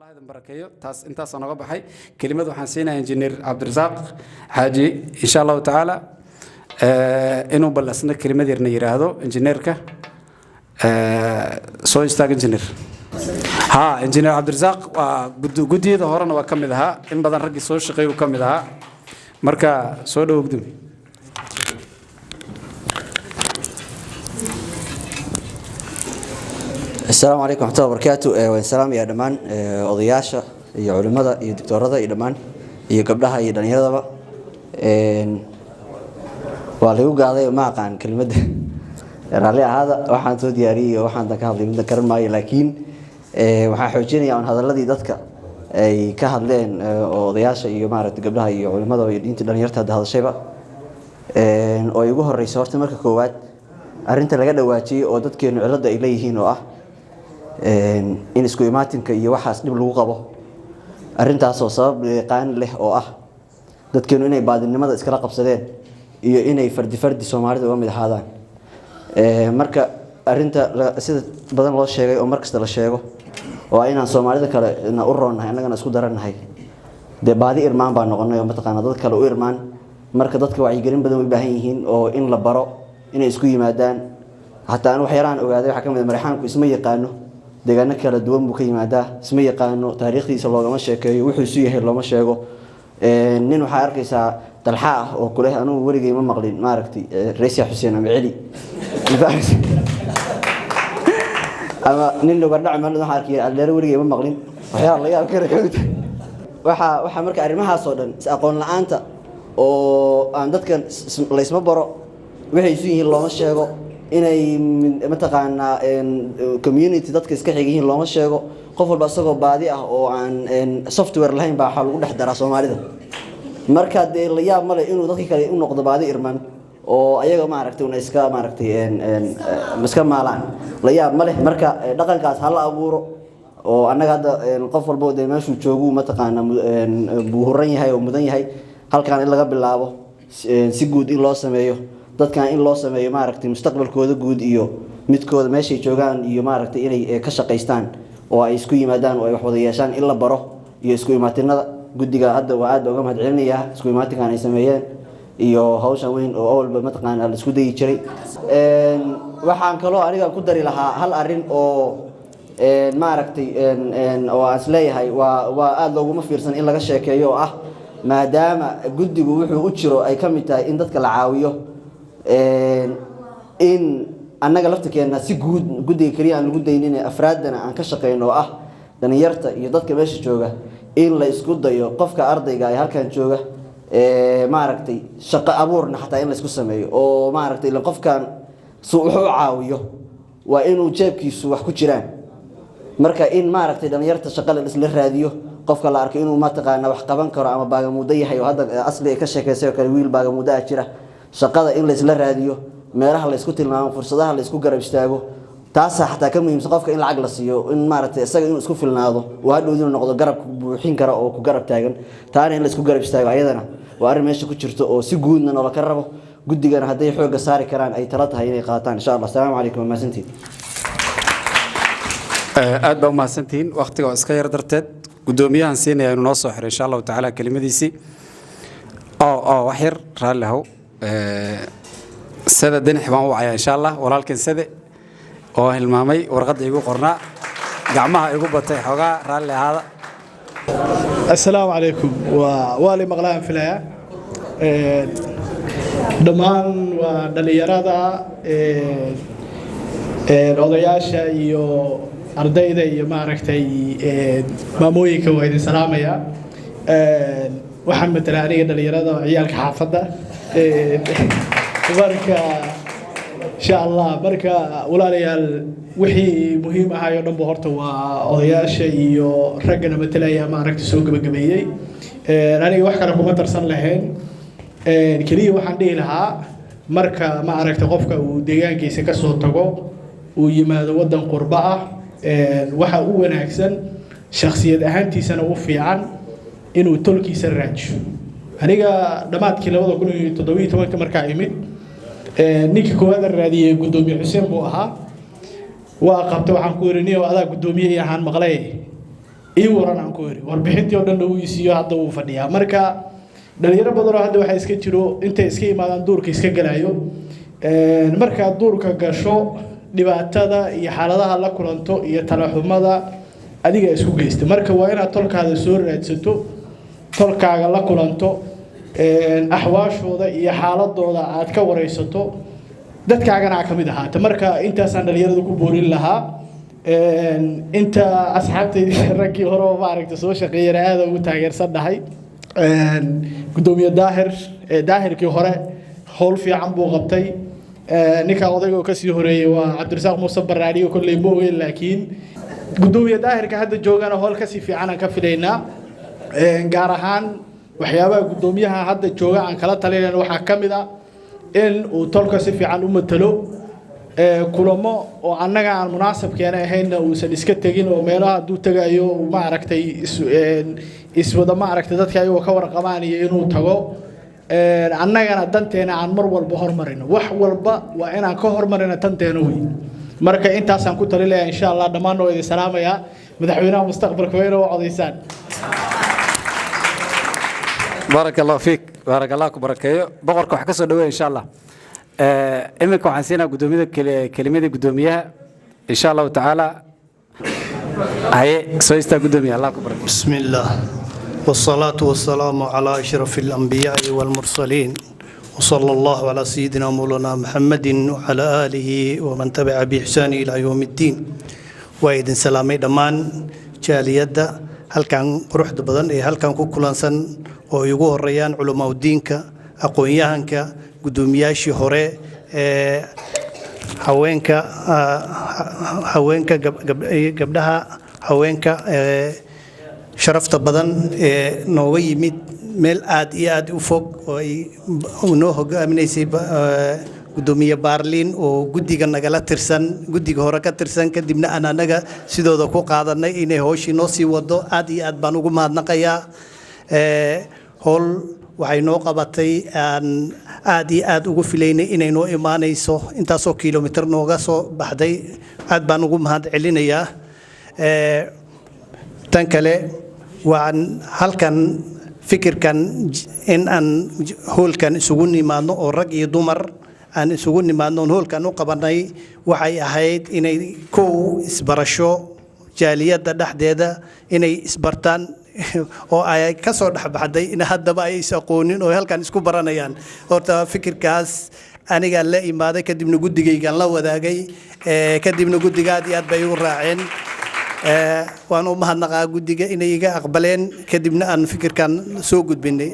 الله يدن بركيه تاس انت سنوغا بخاي كلمه waxaan siinaa engineer Cabdirasaaq Xaaji insha Allah taala inuu balasna kelimad yarna yiraahdo engineerka soo istaag engineer engineer Cabdirasaaq waa gudiyada horena waa kamid ahaa in badan rag soo shaqeeyo kamid ahaa marka soo dhaw gudum السلام عليكم ورحمة الله وبركاته والسلام يا دمان أضياشة يا علماء يا دكتورة يا دمان يا قبلها يا دنيا واليوم قاعد ما كان كلمة رالي هذا واحد تودياري واحد ذكر من ذكر معي لكن وحاجيني عن هذا الذي ذكر كهذلين أضياشة يا مارت قبلها يا علماء يا دنيا هذا الشيء بقى ويجوه الرئيس ورت مركز كواد أرنت لقى دواتي ودتك إنه على ده إليه هنا in isku imaatinka iyo waxaas dib lagu qabo arintaas oo sabab qaan leh oo ah dadkeenu inay baadinimada iskala qabsadeen iyo inay fardi Soomaalida uga mid ahaadaan marka arinta sida badan loo sheegay oo markasta la sheego oo inaan Soomaalida kale u roonahay annagana isku daranahay de baadi irmaan baan noqonay oo mataqaana dad kale u irmaan marka dadka wacyi gelin badan u baahan yihiin oo in la baro inay isku yimaadaan hatta aan wax yaraan ogaaday waxa kamid Mareykanku isma yaqaano deegaano kala duwan buu ka yimaadaa isma yaqaano taariikhdiisa loogama sheekeeyo wuxuu isu yahay looma sheego nin waxa arkaysaa dalxa ah oo kule anu warigay ma maqlin ma aragtay Raisi Xuseen ama Cali ama nin loo bardhac ma waxa arkay adeer warigay ma maqlin waxa la yaab kara waxa marka arrimahaas oo dhan aqoon la'aanta oo aan dadkan la isma baro waxay isu yihiin looma sheego inay mataqaana community dadka iska xigeen looma sheego qof walba asagoo baadi ah oo aan software lahayn baa waxa lagu dhex daraa Soomaalida marka de la yaab male inuu dadka kale u noqdo baadi irman oo ayaga ma aragtay una iska ma aragtay maska maalaan la yaab male marka dhaqankaas hal abuuro oo anaga hadda qof walba oo meeshu joogo mataqaana buu horan yahay oo mudan yahay halkaan in laga bilaabo si guud in loo sameeyo dadkan in loo sameeyo ma aragtay mustaqbalkooda guud iyo midkooda meeshay joogaan iyo ma aragtay inay ka shaqeystaan oo ay isku yimaadaan oo ay wax wada yeeshaan in la baro iyo isku imaatinada gudiga hadda waa aad uga mahadcelinayaa isku imaatinkan ay sameeyeen iyo hawshan weyn oo awalba mataqaana la isku dayi jiray waxaan kaloo aniga ku dari lahaa hal arin oo ma aragtay oo aan isleeyahay waa aad looguma fiirsan in laga sheekeeyo oo ah maadaama gudigu wuxuu u jiro ay kamid tahay in dadka la caawiyo in annaga laftirkeena si gudiga kaliya aan lagu daynin afraadana aan ka shaqeyno oo ah dhalinyarta iyo dadka meesha jooga in la isku dayo qofka ardayga ay halkan jooga ma aragtay shaqo abuurna xataa in la isku sameeyo oo ma aragtay la qofkan wuxuu caawiyo waa inuu jeebkiisu wax ku jiraan marka in ma aragtay dhalinyarta shaqo la isla raadiyo qofka la arko inuu ma taqaana wax qaban karo ama baaga muddo yahay oo hadda asli ka sheekaysayo kale wiil baaga muddo ah jira shaqada in la isla raadiyo meelaha la isku tilmaamo fursadaha la isku garab istaago taas xataa ka muhiimsan qofka in lacag la siiyo in maaragtay isaga inuu isku filnaado oo hadhow inuu noqdo garab buuxin kara oo ku garab taagan taana in la isku garab istaago ayadana waa arrin meesha ku jirto oo si guudna noola ka rabo gudigana haday xooga saari karaan ay tala tahay inay qaataan insha Allah assalaamu alaykum ma santiin aad baa ma santiin waqtiga iska yar darteed gudoomiyahan siinaya inuu noo soo xiray insha Allah taala kelimadiisi wax yar raalahow سادة دين حبان وعيا إن شاء الله ولكن سادة أو هالمامي ورقد يقول قرنا جمعها يقول بتاعي حقا رالي هذا السلام عليكم ووالي مغلان في الحياة دمان ودليرادا الأضياشة يو أرديدا يو معركتي مامويكا ويدي سلامية وحمد العريق دليرادا عيالك حافظة marka insha Allah marka walaalayaal wixii muhiim ah ayo dhanba horta waa odayaasha iyo ragana matalaya ma aragti soo gabagabeeyay aniga wax kale kuma darsan lahayn kaliya waxaan dhihi lahaa marka ma aragti qofka uu deegaankiisa ka soo tago uu yimaado wadan qurba ah waxa uu wanaagsan shakhsiyad ahaantiisana u fiican inuu tolkiisa raajiyo aniga dhamaadkii 2017 markaa imid ninka koowaad raadiyay gudoomiye Xuseen buu ahaa waa qabtay waxaan ku irinayo adaa gudoomiye ahaan maqlay ii waran aan ku iri warbixintii oo dhan uu isiiyo hadda uu fadhiyaa marka dhalinyaro badan oo hadda waxa iska jiro intay iska imaadaan duurka iska galaayo marka duurka gasho dhibaatada iyo xaaladaha la kulanto iyo talaxumada adiga isku geystay marka waa inaad tolkaada soo raadsato tolkaaga la kulanto axwaashooda iyo xaaladooda aad ka wareysato dadkaagana ka mid ahaata marka intaasaan dhalinyarada ku boorin lahaa inta asxaabtayda raggii hore oo maaragtay soo shaqeeyay aad ugu taageersan dhahay gudoomiye daahirkii hore howl fiican buu qabtay ninka odayga oo ka sii horeeyay waa Cabdirasaaq Muuse Baraari oo kulay boogay laakiin gudoomiye daahirka hadda joogana howl ka sii fiican ka filaynaa gaar ahaan waxyaabaha gudoomiyaha hadda jooga aan kala talinayna waxa kamid ah in uu tolka si fiican u matalo kulamo oo annaga aan munaasabkeena ahayn uu san iska tagin oo meelaha duu tagayo ma aragtay iswada ma aragtay dadka ay ka warqabaan iyo inuu tago annagana danteena aan mar walba hormarino wax walba waa inaan ka hormarino tanteena weey marka intaas aan ku talilayaa insha Allah dhamaan oo idin salaamaya madaxweynaha mustaqbalka weyn oo codeysaan بارك الله فيك بارك الله كبركيو بقرك wax ka soo dhaweey insha Allah imika waxaan siinaa gudoomiyaha kelimada gudoomiyaha insha Allah taala ay soo istaa gudoomiyaha Allah ku barakeeyo bismillah والصلاة والسلام على أشرف الأنبياء والمرسلين وصلى الله على سيدنا مولانا محمد وعلى آله ومن تبع بإحسان إلى يوم الدين وإذن سلامي دمان جالية هل كان روح بدن هل كان كلانسن oo igu horeeyaan culumada diinka aqoon-yahanka gudoomiyaashii hore haweenka gabdhaha haweenka sharafta badan ee nooga yimid meel aad iyo aad u fog oo ay noo hogaaminaysay gudoomiye Baarliin oo gudiga nagala tirsan gudiga hore ka tirsan kadibna anaga sidooda ku qaadanay inay hooshii noo sii wado aad iyo aad baan ugu mahadnaqayaa هول waxay noo qabatay aan aad iyo aad ugu filaynay inay noo imaanayso intaasoo kiiloomitir nooga soo baxday aad baan ugu mahad celinayaa tan kale waan halkan fikirkan in aan hoolkan isugu nimaadno oo rag iyo dumar aan isugu nimaadno hoolkan u qabanay waxay ahayd inay koow isbarasho jaaliyada dhaxdeeda inay isbartaan oo ay ka soo dhaxbaxday in haddaba ay isaqoonin oo halkan isku baranayaan horta fikirkaas aniga la imaaday kadibna gudigaygan la wadaagay kadibna gudigaadii aad bay u raaceen waan u mahadnaqaa gudiga inay iga aqbaleen kadibna aan fikirkan soo gudbinay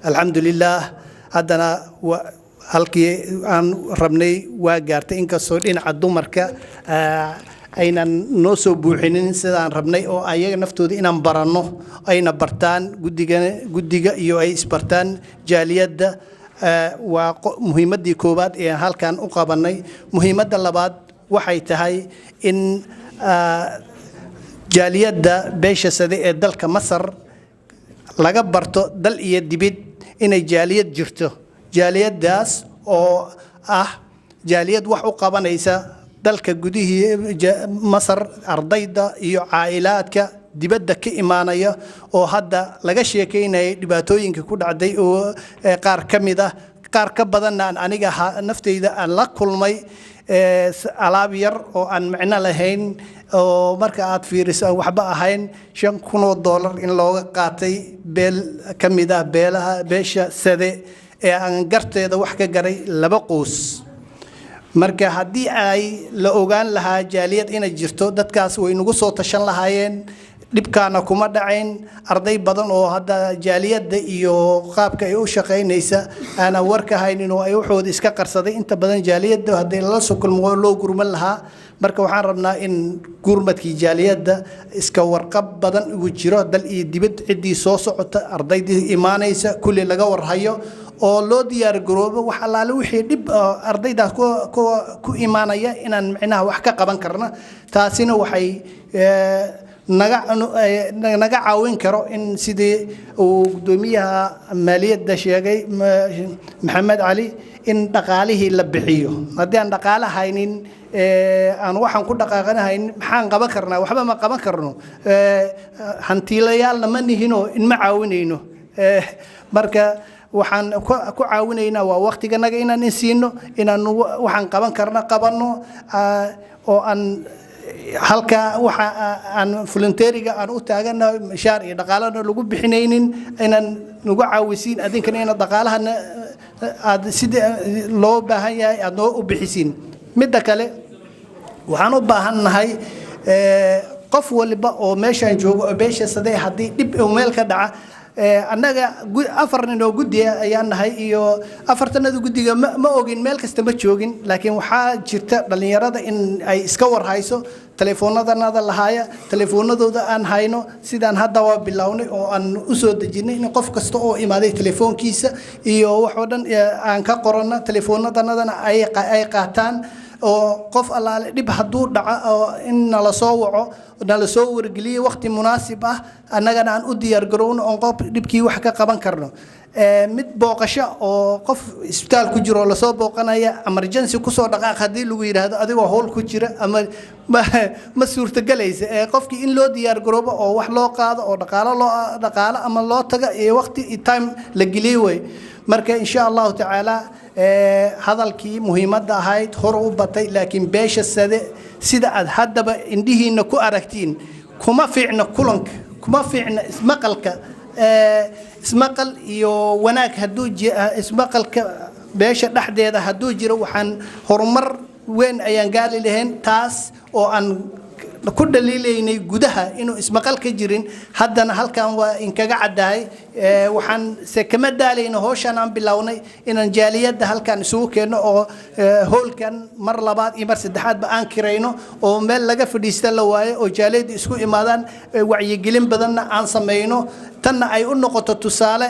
alxamdulillaah haddana halkii aan rabnay waa gaartay inkastoo dhinaca dumarka aynan noo soo buuxinin sidaan rabnay oo ayaga naftooda inaan baranno ayna bartaan gudiga iyo ay isbartaan jaaliyadda waa muhiimadii koobaad ee halkan u qabanay muhiimadda labaad waxay tahay in jaaliyadda beesha sade ee dalka Masar laga barto dal iyo dibid inay jaaliyad jirto jaaliyadaas oo ah jaaliyad wax u qabanaysa dalka gudihii Masar ardayda iyo caailaadka dibadda ka imaanaya oo hadda laga sheekeynay dhibaatooyinka ku dhacday oo qaar kamid ah qaar ka badan aniga naftayda aan la kulmay alaab yar oo aan macna lahayn oo marka aad fiiriso waxba ahayn $5,000 in looga qaatay beel kamid ah beelaha beesha sade ee aan garteeda wax ka garay 2 qoys marka haddii ay la ogaan lahaa jaaliyad inay jirto dadkaas way nagu soo tashan lahaayeen dhibkaana kuma dhacayn arday badan oo hadda jaaliyadda iyo qaabka ay u shaqeynaysa ana warka haynin oo ay waxooda iska qarsaday inta badan jaaliyadda hadii la soo kulmo loo gurman lahaa marka waxaan rabnaa in gurmadkii jaaliyadda iska warqab badan ugu jiro dal iyo dibad cidii soo socota ardaydii imaanaysa kulli laga warhayo oo loo diyaar garoobo wax allaale wixii dib ardaydaas ku imaanaya inaan macnaha wax ka qaban karna taasina waxay naga caawin karo in sidii uu gudoomiyaha maaliyadda sheegay Maxamed Ali in dhaqaalihii la bixiyo haddii aan dhaqaale haynin aan waxaan ku dhaqaaqanahayn maxaan qaban karnaa waxba ma qaban karno hantiilayaalna ma nihino in ma caawinayno marka waxaan ku caawinaynaa waa waqtiganaga inaan insiino inaan waxaan qaban karna qabanno oo aan halka waxa aan volunteeriga aan u taaganahay mishaar iyo dhaqaalana lagu bixinaynin inaan nagu caawisiin adinkana in dhaqaalahana aad sida loo baahan yahay aad noo u bixisiin midda kale waxaan u baahannahay qof waliba oo meeshaan joogo oo beesha sadee haddii dhib meel ka dhaca annaga afar nin oo guddi ayaan nahay iyo afartanada guddiga ma ogin meel kasta ma joogin laakiin waxaa jirta dhalinyarada in ay iska warhayso telefoonadana lahaaya telefoonadooda aan hayno sidaan hadda waa bilownay oo aan u soo dejinay in qof kasta oo imaaday telefoonkiisa iyo wax oo dhan aan ka qorano telefoonadana ay qaataan oo qof allaale dhib hadduu dhaco oo in nala soo waco nala soo wargeliyo waqti munaasib ah annagana aan u diyaar garowno oon qof dhibkii wax ka qaban karno mid booqasho oo qof isbitaal ku jiro oo lasoo booqanaya emergency kusoo dhaqaaq haddii lagu yidhaahdo adigoo howl ku jira ama ma suurtagelaysa qofkii in loo diyaar garoobo oo wax loo qaado oo dhaqaalo ama loo taga iyo waqti time la geliyo way marka insha allahu tacaala hadalkii muhiimadda ahayd hor u batay laakiin beesha sade sida aad haddaba indhihiina ku aragtiin kuma fiicna kulanka kuma fiicna ismaqalka ismaqal iyo wanaag hadduu ismaqalka beesha dhexdeeda hadduu jiro waxaan horumar weyn ayaan gaali lahayn taas oo aan ku dhaliilaynay gudaha inuu ismaqal ka jirin haddana halkan waa inkaga caddahay waxaan se kama daalayno howshan aan bilownay inaan jaaliyadda halkan isugu keenno oo howlkan mar labaad iyo mar saddexaadba aan kirayno oo meel laga fadhiista la waayo oo jaaliyadda isku imaadaan wacyigelin badanna aan samayno tanna ay u noqoto tusaale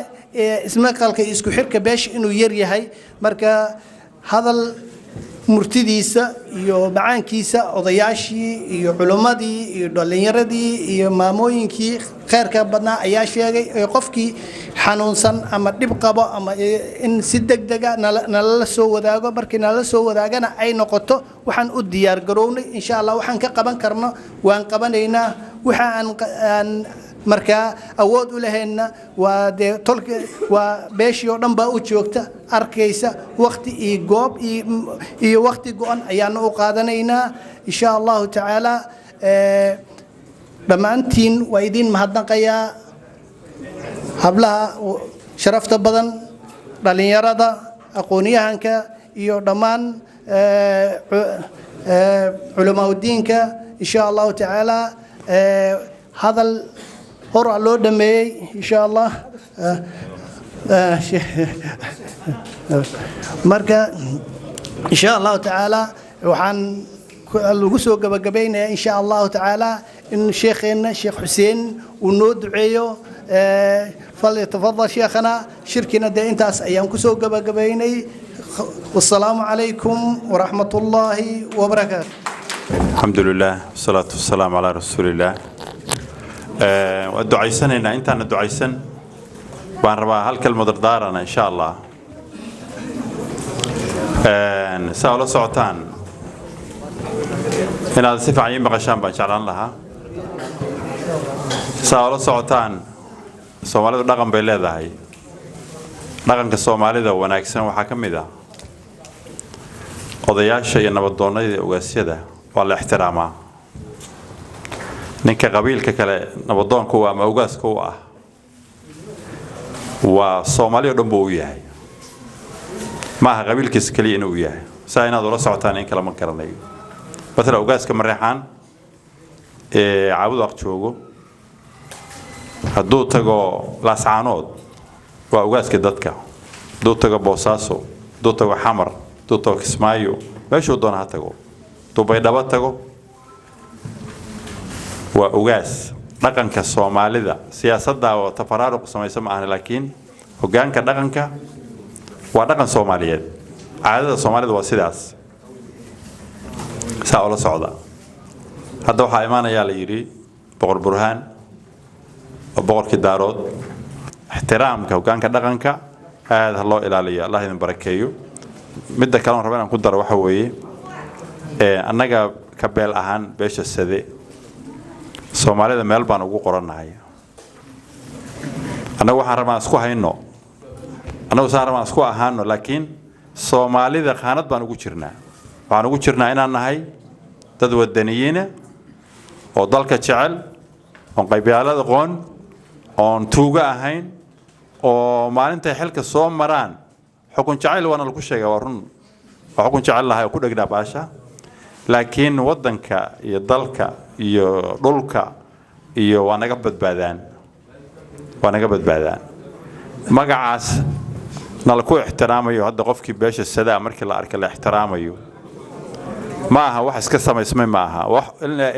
ismaqalka iyo isku xirka beesha inuu yar yahay marka hadal murtidiisa iyo macaankiisa odayaashii iyo culimmadii iyo dhalinyaradii iyo maamooyinkii khayrka badnaa ayaa sheegay qofkii xanuunsan ama dhib qabo ama in si degdega nalala soo wadaago markii nalala soo wadaagana ay noqoto waxaan u diyaar garownay insha allah waxaan ka qaban karno waan qabanaynaa waxa aan marka awood u lahayna waa de tolka waa beeshii oo dhan baa u joogta arkaysa waqti iyo goob iyo waqti go'an ayaanu u qaadanaynaa insha allahu tacaala dhammaantiin waa idin mahadnaqayaa hablaha sharafta badan dhalinyarada aqoon-yahanka iyo dhammaan culimaadudiinka insha allahu tacaala hadal hor loo dhameeyay insha allah marka insha allahu tacaala waxaan lagu soo gabagabaynayaa insha allahu tacaala in sheekheena sheekh xuseen uu noo duceeyo falyatafadal sheekhana shirkina dee intaas ayaan kusoo gabagabaynay wassalaamu calaykum waraxmat ullaahi wabarakaatu الحمد لله والصلاة والسلام على رسول الله ودعيسنا انت انا دعيسن بان ربا هل كلمه دردارنا ان شاء الله ساولو سعوتان ان هذا صفه عين مقشان بان شاء الله ساولو سعوتان Soomaalidu dhaqan bay leedahay dhaqanka Soomaalida wanaagsan waxa kamid ah odayaasha iyo nabadoonnada ugaasyada waa la ixtiraamaa ninka qabiilka kale nabadoonku ama ugaaska u ah waa Soomaaliya dhan buu yahay ma aha qabiilkiisa kaliya inuu yahay saa inaad ula socotaan in kala ma garanayo badala ugaaska Mareexaan caawud aq joogo hadduu tago Laascaanood waa ugaaska dadka hadduu tago Boosaaso hadduu tago Xamar hadduu tago Kismaayo meeshuu doona ha tago Dubai dhaba tago waa ugaas dhaqanka Soomaalida siyaasadda oo tafaraaruq samaysan ma aha laakiin hoggaanka dhaqanka waa dhaqan Soomaaliyeed caadada Soomaalida waa sidaas saa oo la socda hadda waxa imaanaya la yiri boqor burhaan oo boqorkii daarood ixtiraamka hoggaanka dhaqanka aad loo ilaaliyo Allah idin barakeeyo midda kale aan rabaa inaan ku daro waxa weeye annaga ka beel ahaan beesha sade Soomaalida meel baan ugu qoranahay annagu waxaan rabaa isku hayno annagu saan rabaa isku ahaano laakiin Soomaalida qaanad baan ugu jirnaa waxaan ugu jirnaa inaan nahay dad wadaniyiin oo dalka jecel oo qaybiyaalada qoon oo tuuga ahayn oo maalinta xilka soo maraan xukun jacayl waana lagu sheegay waa run xukun jacayl lahay ku dhagnaa baasha laakiin wadanka iyo dalka iyo dhulka iyo waa naga badbaadaan magacaas nala ku ixtiraamayo hadda qofkii beesha sadaa markii la arkay la ixtiraamayo ma aha wax iska samaysmay ma aha wax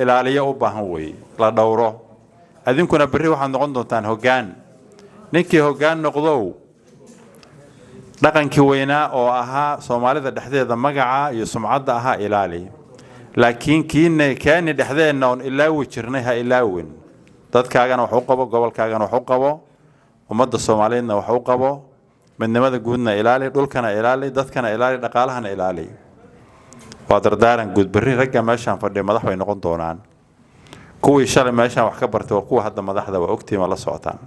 ilaaliyo u baahan way la dhowro adinkuna bari waxaad noqon doontaan hoggaan ninkii hoggaan noqdow dhaqankii weynaa oo ahaa Soomaalida dhexdeeda magaca iyo sumcadda ahaa ilaali laakiin kaani dhexdeena on ilaawi jirnay ha ilaawin dadkaagana wax u qabo gobolkaagana wax u qabo ummadda Soomaaliyeedna wax u qabo midnimada guudna ilaali dhulkana ilaali dadkana ilaali dhaqaalahana ilaali waa dardaaran guud bari ragga meeshan fadhiya madax way noqon doonaan kuwii shalay meeshan wax ka bartay waa kuwa hadda madaxda waa ogtiima la socotaan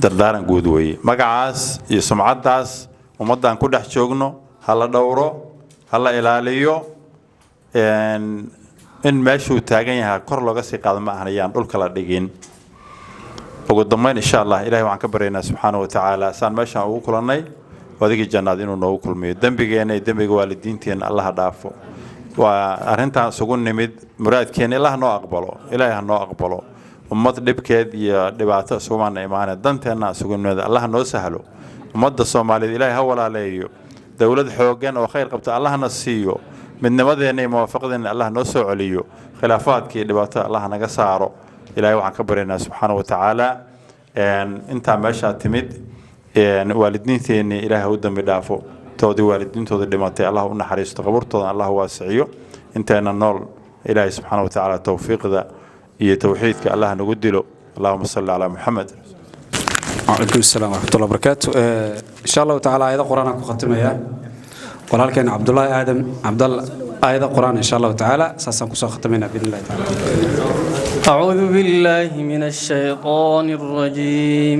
dardaaran guud weeye magacaas iyo sumcadaas ummadan ku dhex joogno hala dhowro hala ilaaliyo in meeshuu taagan yahay kor looga sii qaado ma ahanayaan dhulka la dhigin ugu dambeyn insha Allah Ilaahay waxaan ka baryaynaa subxaanahu wa ta'ala saan meeshan ugu kulannay wadigii jannaad inuu noogu kulmiyo dambigeena iyo dambiga waalidiinteena Allah dhaafo waa arintan sugu nimid muraadkeena Allah noo aqbalo Ilaahay noo aqbalo ummad dhibkeed iyo dhibaato Soomaaliya iimaanada danteena sugu nimid Allah noo sahlo ummadda Soomaaliyeed Ilaahay ha walaaleeyo dawlad xoogan oo khayr qabta Allah na siiyo midnimadeena iyo muwaafaqadeena Allah noo soo celiyo khilaafaadkii dhibaato Allah naga saaro Ilaahay waxaan ka baryaynaa subxaanahu wa ta'ala inta meesha timid waalidiinteena Ilaahay u dambi dhaafo toodi waalidiintooda dhimatay Allah u naxariisto qaburtooda Allah waasiyo inteena nool Ilaahay subxaanahu wa ta'ala tawfiiqda iyo tawxiidka Allah nagu dilo Allahumma salli ala Muhammad وعليكم السلام ورحمة الله وبركاته إن شاء الله تعالى آيات قرآن كختمها ولكن عبد الله آيات قرآن إن شاء الله تعالى ساسا كسو ختمنا بإذن الله تعالى أعوذ بالله من الشيطان الرجيم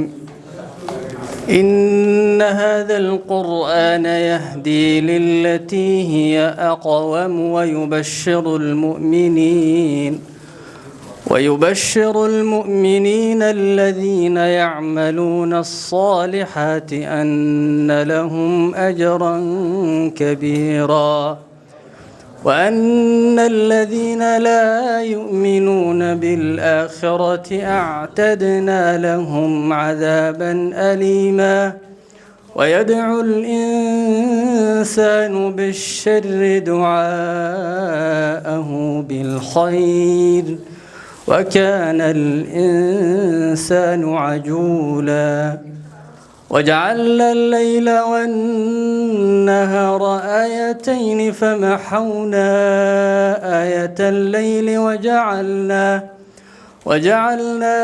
إن هذا القرآن يهدي للتي هي أقوم ويبشر المؤمنين الذين يعملون الصالحات أن لهم أجرا كبيرا وأن الذين لا يؤمنون بالآخرة أعتدنا لهم عذابا أليما ويدعو الإنسان بالشر دعاءه بالخير وكان الإنسان عجولا وجعلنا الليل والنهار آيتين فمحونا آية الليل وجعلنا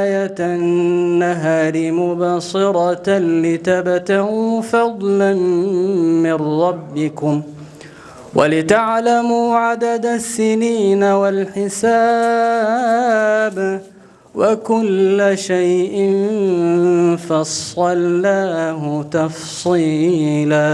آية النهار مبصرة لتبتغوا فضلا من ربكم ولتعلموا عدد السنين والحساب وكل شيء فصلناه تفصيلا